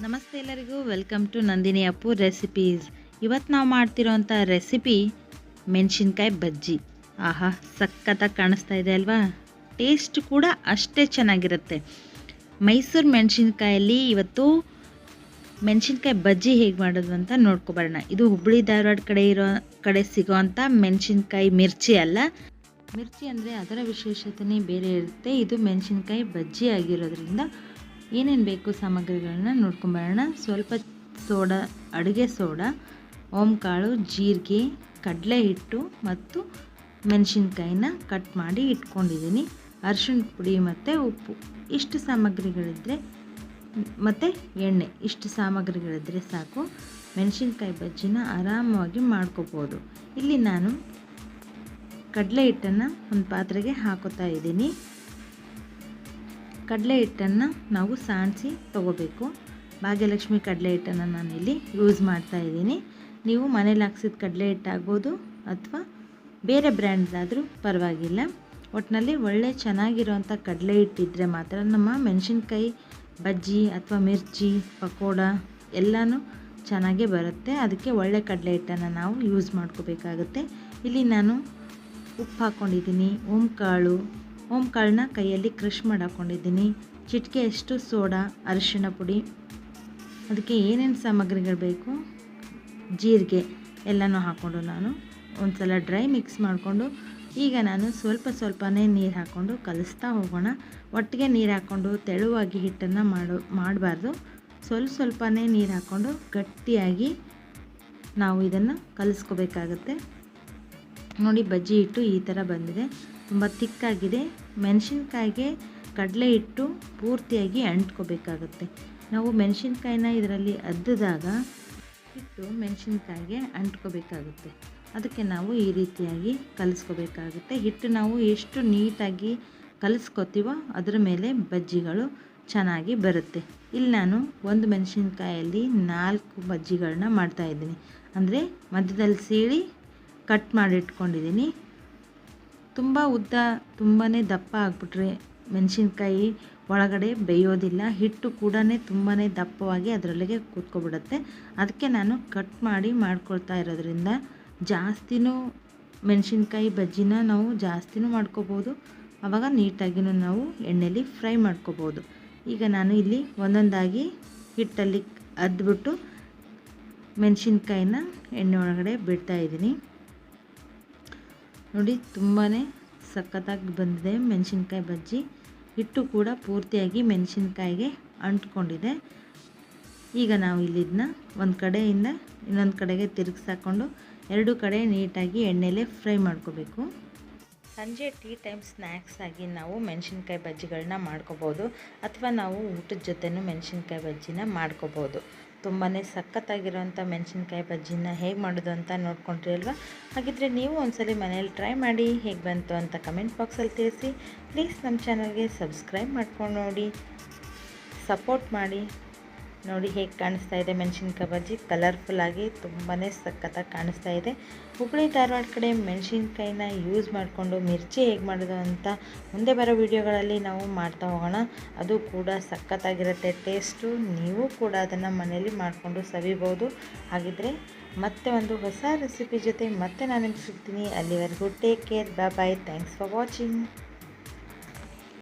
ನಮಸ್ತೆ ಎಲ್ಲರಿಗೂ, welcome to Nandini Appu recipes. ಇವತ್ತು ನಾವು ಮಾಡ್ತಿರೋಂಥ ರೆಸಿಪಿ ಮೆಣಸಿನ್ಕಾಯಿ ಬಜ್ಜಿ. ಆಹಾ, ಸಖತ್ತಾಗಿ ಕಾಣಿಸ್ತಾ ಇದೆ ಅಲ್ವಾ? ಟೇಸ್ಟ್ ಕೂಡ ಅಷ್ಟೇ ಚೆನ್ನಾಗಿರುತ್ತೆ. ಮೈಸೂರು ಮೆಣಸಿನ್ಕಾಯಲ್ಲಿ ಇವತ್ತು ಮೆಣಸಿನ್ಕಾಯಿ ಬಜ್ಜಿ ಹೇಗೆ ಮಾಡೋದು ಅಂತ ನೋಡ್ಕೊಬರೋಣ. ಇದು ಹುಬ್ಬಳ್ಳಿ ಧಾರವಾಡ ಕಡೆ ಸಿಗೋವಂಥ ಮೆಣಸಿನ್ಕಾಯಿ ಮಿರ್ಚಿ ಅಲ್ಲ. ಮಿರ್ಚಿ ಅಂದರೆ ಅದರ ವಿಶೇಷತೆಯೇ ಬೇರೆ ಇರುತ್ತೆ. ಇದು ಮೆಣಸಿನ್ಕಾಯಿ ಬಜ್ಜಿ ಆಗಿರೋದ್ರಿಂದ ಏನೇನು ಬೇಕು ಸಾಮಗ್ರಿಗಳನ್ನ ನೋಡ್ಕೊಂಬರೋಣ. ಸ್ವಲ್ಪ ಸೋಡಾ, ಅಡುಗೆ ಸೋಡಾ, ಓಂಕಾಳು, ಜೀರಿಗೆ, ಕಡಲೆ ಹಿಟ್ಟು ಮತ್ತು ಮೆಣಸಿನ್ಕಾಯಿನ ಕಟ್ ಮಾಡಿ ಇಟ್ಕೊಂಡಿದ್ದೀನಿ. ಅರಿಶಿಣ ಪುಡಿ ಮತ್ತು ಉಪ್ಪು, ಇಷ್ಟು ಸಾಮಗ್ರಿಗಳಿದ್ದರೆ ಮತ್ತು ಎಣ್ಣೆ, ಇಷ್ಟು ಸಾಮಗ್ರಿಗಳಿದ್ದರೆ ಸಾಕು. ಮೆಣಸಿನ್ಕಾಯಿ ಬಜ್ಜಿನ ಆರಾಮವಾಗಿ ಮಾಡ್ಕೋಬೋದು. ಇಲ್ಲಿ ನಾನು ಕಡಲೆ ಹಿಟ್ಟನ್ನು ಒಂದು ಪಾತ್ರೆಗೆ ಹಾಕೋತಾ ಇದ್ದೀನಿ. ಕಡಲೆ ಹಿಟ್ಟನ್ನು ನಾವು ಸಾಣಿಸಿ ತೊಗೋಬೇಕು. ಭಾಗ್ಯಲಕ್ಷ್ಮಿ ಕಡಲೆ ಹಿಟ್ಟನ್ನು ನಾನಿಲ್ಲಿ ಯೂಸ್ ಮಾಡ್ತಾ ಇದ್ದೀನಿ. ನೀವು ಮನೇಲಿ ಹಾಕ್ಸಿದ ಕಡಲೆ ಹಿಟ್ಟು ಆಗ್ಬೋದು ಅಥವಾ ಬೇರೆ ಬ್ರ್ಯಾಂಡ್ದಾದರೂ ಪರವಾಗಿಲ್ಲ. ಒಟ್ಟಿನಲ್ಲಿ ಒಳ್ಳೆ ಚೆನ್ನಾಗಿರೋವಂಥ ಕಡಲೆ ಹಿಟ್ಟಿದ್ದರೆ ಮಾತ್ರ ನಮ್ಮ ಮೆಣಸಿನ್ಕಾಯಿ ಬಜ್ಜಿ ಅಥವಾ ಮಿರ್ಚಿ, ಪಕೋಡ ಎಲ್ಲನೂ ಚೆನ್ನಾಗೇ ಬರುತ್ತೆ. ಅದಕ್ಕೆ ಒಳ್ಳೆ ಕಡಲೆ ಹಿಟ್ಟನ್ನು ನಾವು ಯೂಸ್ ಮಾಡ್ಕೋಬೇಕಾಗುತ್ತೆ. ಇಲ್ಲಿ ನಾನು ಉಪ್ಪು ಹಾಕ್ಕೊಂಡಿದ್ದೀನಿ, ಓಂಕಾಳನ್ನ ಕೈಯಲ್ಲಿ ಕ್ರಷ್ ಮಾಡಿ ಹಾಕ್ಕೊಂಡಿದ್ದೀನಿ, ಚಿಟಿಕೆಯಷ್ಟು ಸೋಡಾ, ಅರಿಶಿಣ ಪುಡಿ, ಅದಕ್ಕೆ ಏನೇನು ಸಾಮಗ್ರಿಗಳು ಬೇಕು, ಜೀರಿಗೆ ಎಲ್ಲನೂ ಹಾಕ್ಕೊಂಡು ನಾನು ಒಂದು ಸಲ ಡ್ರೈ ಮಿಕ್ಸ್ ಮಾಡಿಕೊಂಡು ಈಗ ನಾನು ಸ್ವಲ್ಪನೇ ನೀರು ಹಾಕ್ಕೊಂಡು ಕಲಿಸ್ತಾ ಹೋಗೋಣ. ಒಟ್ಟಿಗೆ ನೀರು ಹಾಕ್ಕೊಂಡು ತೆಳುವಾಗಿ ಹಿಟ್ಟನ್ನು ಮಾಡಬಾರ್ದು. ಸ್ವಲ್ಪನೇ ನೀರು ಹಾಕ್ಕೊಂಡು ಗಟ್ಟಿಯಾಗಿ ನಾವು ಇದನ್ನು ಕಲಿಸ್ಕೋಬೇಕಾಗತ್ತೆ. ನೋಡಿ, ಬಜ್ಜಿ ಹಿಟ್ಟು ಈ ಥರ ಬಂದಿದೆ, ತುಂಬ ತಿಕ್ಕಾಗಿದೆ. ಮೆಣಸಿನ್ಕಾಯಿಗೆ ಕಡಲೆ ಹಿಟ್ಟು ಪೂರ್ತಿಯಾಗಿ ಅಂಟ್ಕೋಬೇಕಾಗುತ್ತೆ. ನಾವು ಮೆಣಸಿನ್ಕಾಯಿನ ಇದರಲ್ಲಿ ಅದ್ದಿದಾಗ ಹಿಟ್ಟು ಮೆಣಸಿನ್ಕಾಯಿಗೆ ಅಂಟ್ಕೋಬೇಕಾಗುತ್ತೆ. ಅದಕ್ಕೆ ನಾವು ಈ ರೀತಿಯಾಗಿ ಕಲಿಸ್ಕೋಬೇಕಾಗುತ್ತೆ. ಹಿಟ್ಟು ನಾವು ಎಷ್ಟು ನೀಟಾಗಿ ಕಲಿಸ್ಕೋತೀವೋ ಅದರ ಮೇಲೆ ಬಜ್ಜಿಗಳು ಚೆನ್ನಾಗಿ ಬರುತ್ತೆ. ಇಲ್ಲಿ ನಾನು ಒಂದು ಮೆಣಸಿನ್ಕಾಯಲ್ಲಿ 4 ಬಜ್ಜಿಗಳನ್ನ ಮಾಡ್ತಾಯಿದ್ದೀನಿ. ಅಂದರೆ ಮಧ್ಯದಲ್ಲಿ ಸೀಳಿ ಕಟ್ ಮಾಡಿ ಇಟ್ಕೊಂಡಿದ್ದೀನಿ. ತುಂಬ ಉದ್ದ, ತುಂಬಾ ದಪ್ಪ ಆಗಿಬಿಟ್ರೆ ಮೆಣಸಿನ್ಕಾಯಿ ಒಳಗಡೆ ಬೇಯೋದಿಲ್ಲ. ಹಿಟ್ಟು ಕೂಡ ತುಂಬಾ ದಪ್ಪವಾಗಿ ಅದರೊಳಗೆ ಕೂತ್ಕೊಬಿಡುತ್ತೆ. ಅದಕ್ಕೆ ನಾನು ಕಟ್ ಮಾಡಿ ಮಾಡ್ಕೊಳ್ತಾ ಇರೋದ್ರಿಂದ ಜಾಸ್ತಿನೂ ಮೆಣಸಿನ್ಕಾಯಿ ಬಜ್ಜಿನ ನಾವು ಜಾಸ್ತಿನೂ ಮಾಡ್ಕೋಬೋದು. ಆವಾಗ ನೀಟಾಗಿಯೂ ನಾವು ಎಣ್ಣೆಯಲ್ಲಿ ಫ್ರೈ ಮಾಡ್ಕೋಬೋದು. ಈಗ ನಾನು ಇಲ್ಲಿ ಒಂದೊಂದಾಗಿ ಹಿಟ್ಟಲ್ಲಿ ಅದ್ಬಿಟ್ಟು ಮೆಣಸಿನ್ಕಾಯಿನ ಎಣ್ಣೆ ಒಳಗಡೆ ಬಿಡ್ತಾಯಿದ್ದೀನಿ. ನೋಡಿ, ತುಂಬಾ ಸಖತ್ತಾಗಿ ಬಂದಿದೆ ಮೆಣಸಿನ್ಕಾಯಿ ಬಜ್ಜಿ. ಹಿಟ್ಟು ಕೂಡ ಪೂರ್ತಿಯಾಗಿ ಮೆಣಸಿನ್ಕಾಯಿಗೆ ಅಂಟ್ಕೊಂಡಿದೆ. ಈಗ ನಾವು ಇಲ್ಲಿದ್ದನ್ನ ಒಂದು ಕಡೆಯಿಂದ ಇನ್ನೊಂದು ಕಡೆಗೆ ತಿರುಗಿಸಾಕೊಂಡು 2 ಕಡೆ ನೀಟಾಗಿ ಎಣ್ಣೆಲೇ ಫ್ರೈ ಮಾಡ್ಕೋಬೇಕು. ಸಂಜೆ ಟೀ ಟೈಮ್ ಸ್ನ್ಯಾಕ್ಸ್ ಆಗಿ ನಾವು ಮೆಣಸಿನ್ಕಾಯಿ ಬಜ್ಜಿಗಳನ್ನ ಮಾಡ್ಕೋಬೋದು, ಅಥವಾ ನಾವು ಊಟದ ಜೊತೆನೂ ಮೆಣಸಿನ್ಕಾಯಿ ಬಜ್ಜಿನ ಮಾಡ್ಕೋಬೋದು. ತುಂಬಾ ಸಖತ್ತಾಗಿರೋಂಥ ಮೆಣಸಿನ್ಕಾಯಿ ಬಜ್ಜಿನ ಹೇಗೆ ಮಾಡೋದು ಅಂತ ನೋಡ್ಕೊಂಡ್ರಿ ಅಲ್ವಾ? ಹಾಗಿದ್ರೆ ನೀವು ಒಂದ್ಸಲಿ ಮನೇಲಿ ಟ್ರೈ ಮಾಡಿ, ಹೇಗೆ ಬಂತು ಅಂತ ಕಮೆಂಟ್ ಬಾಕ್ಸಲ್ಲಿ ತಿಳಿಸಿ. ಪ್ಲೀಸ್ ನಮ್ಮ ಚಾನಲ್ಗೆ ಸಬ್ಸ್ಕ್ರೈಬ್ ಮಾಡ್ಕೊಂಡು ನೋಡಿ, ಸಪೋರ್ಟ್ ಮಾಡಿ. ನೋಡಿ ಹೇಗೆ ಕಾಣಿಸ್ತಾ ಇದೆ ಮೆಣಸಿನ್ಕಾಯಿ ಬಜ್ಜಿ, ಕಲರ್ಫುಲ್ಲಾಗಿ ತುಂಬಾ ಸಖತ್ತಾಗಿ ಕಾಣಿಸ್ತಾ ಇದೆ. ಹುಬ್ಬಳ್ಳಿ ಧಾರವಾಡ ಕಡೆ ಮೆಣಸಿನ್ಕಾಯಿನ ಯೂಸ್ ಮಾಡಿಕೊಂಡು ಮಿರ್ಚಿ ಹೇಗೆ ಮಾಡೋದು ಅಂತ ಮುಂದೆ ಬರೋ ವಿಡಿಯೋಗಳಲ್ಲಿ ನಾವು ಮಾಡ್ತಾ ಹೋಗೋಣ. ಅದು ಕೂಡ ಸಖತ್ತಾಗಿರುತ್ತೆ ಟೇಸ್ಟು. ನೀವು ಕೂಡ ಅದನ್ನು ಮನೆಯಲ್ಲಿ ಮಾಡಿಕೊಂಡು ಸವಿಬೋದು. ಹಾಗಿದ್ರೆ ಮತ್ತೆ ಒಂದು ಹೊಸ ರೆಸಿಪಿ ಜೊತೆ ಮತ್ತೆ ನಾನು ನಿಮಗೆ ಸಿಗ್ತೀನಿ. ಅಲ್ಲಿವರೆಗೂ take care, bye. Thanks for watching.